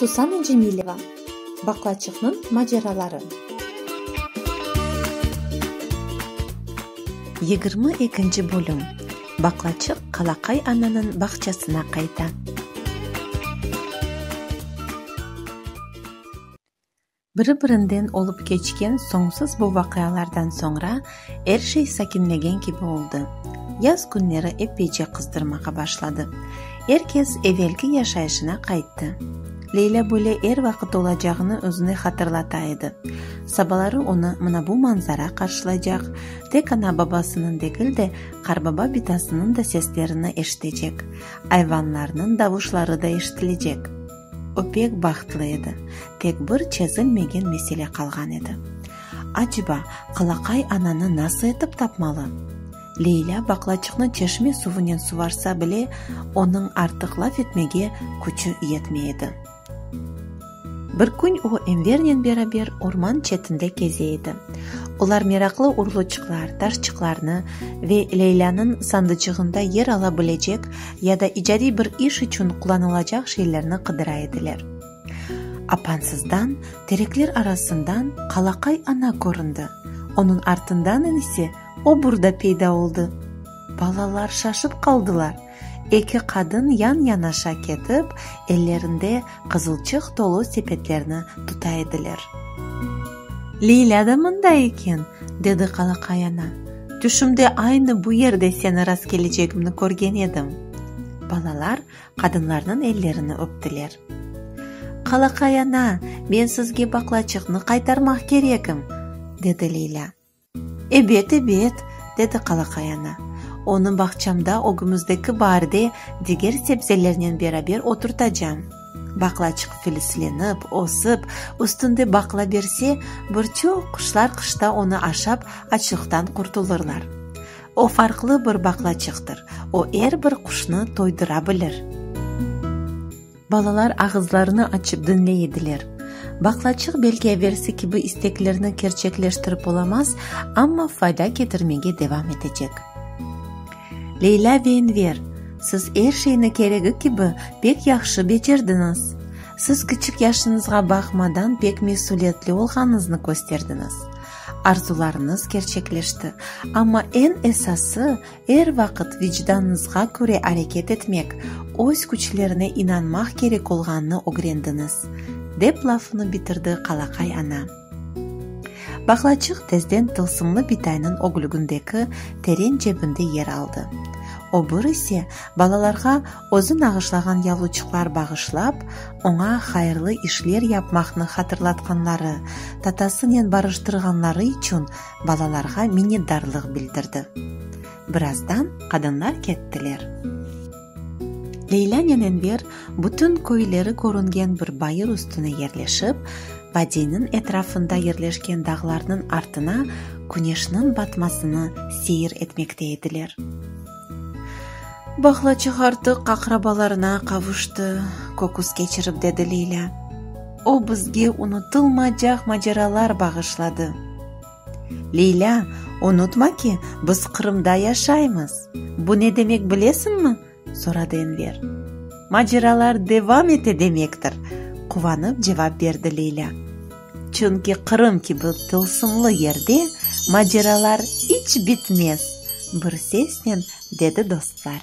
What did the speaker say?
Сусана Джемилева. Баклачыкнын мажаралары. 22 бөлүм. Баклачык Калакай ананын бакчасына кайта. Бири-биринден олуп кечкен соңсуз бул вакыялардан соңра эр шей сакинмеген киби болду. Яз күннери эпече кыздырмага башлады. Эркес эвелки жашайышына кайтты. Лейла бөле эр вакыт олажагыны өзүнө катырлатайды. Сабалары оны мына бул манзара каршылайжак. Тек ана бабасынын дегилде карбаба битасынын да сестерини эштечек. Айванларынын добушлары да эштилежек. О пек бактылуу эди. Тек бир чечилмеген меселе калган эди. Ажыба Калакай ананы насыл этип тапмалы? Лейла баклачыкны чешме сувунен суварса биле, онун артык лаф этмеге күчү жетмейди. Бир күн о Энвернен берабер орман четинде кезейди. Улар мераклы урлучуклар, ташчыкларны ве Лейланын сандычыгында ер ала билежек яда ижади бир иш үчүн кулланылажак шейлерни кыдыра эдилер. Апансыздан тереклер арасындан Калакай ана көрүндү. Онун артындан иниси обурда пейда болду. Балалар шашып калдылар. Эки кадын ян-янаша кетип, эллеринде кызылчык толуу сепеттерини тута эдилер. Лейла да мындай экен, деди Калакай ана. Түшүмдө айны бу жерде сени рас келечегимди көрген эдим. Балалар кадынлардын эллерини өптүлөр. Калакай ана, мен сизге баклачыкны кайтармак кереким, деди Лейла. Эбет, деди Калакай ана. Onu бакчамда огумуздеки баарде дигер себзелеринен берабер отуртажам. Баклачык филисленип, осуп, үстүндө бакла берсе, бирчок куштар кышта onu ашап, ачыктан куртулурлар. О фарклы бир баклачыктыр. О эр бир кушну тойдура билер. Балалар агызларыны ачып динлейдилер. Баклачык белге берси киби истеклерини керчеклештирип боламас, амма файда кетирмеге девам этечек. Лейла Венвер, сиз эр шейни кереги киби бек жакшы бечирдиңиз. Сиз кичик жашыңызга бакмадан бек месулияттүү болгонуңузду көстөрдүңүз. Арзуларыңыз керчеклешти, амма эң эсасы эр вакыт вижданыңызга көрө аракет этмек, өз күчлөрүнө инанмак керек болгонуну огрендиңиз, деп лафыны битирди Калакай ана. Баклачык тезден тылсымлы битайнын оглугундеки терен жебинде ер алды. Обур исе балаларга озун агышлаган ялуучуклар багышлап, оңа хайырлы ишлер япмакны хатırlaтканлары, татасынен барыштырганлары үчүн балаларга миннетдарлык билдирди. Бираздан кадынлар кеттилер. Лейла менен Энвер бүтүн көйлөрү көрүнген бир байыр үстүнө жерлешип, Бадинин этрафында ерлешкен дагылардын артына күнөшнүн батмасыны сейир этмекте эдилер. Баклачык артык акрабаларына кавушты, кокус кечирип, деди Лейла. О бизге унутулмажак мажаралар багышлады. Лейла, унутма ки, биз Кырымда жашайбыз. Бу не демек билесиңби? Сурады Энвер. Мажаралар девам эте демектир, кубанып жооп берди Лейла. Чүнки Кырым киби тылсымлы жерде мажаралар эч битмес. Бир сеснен, деди достар.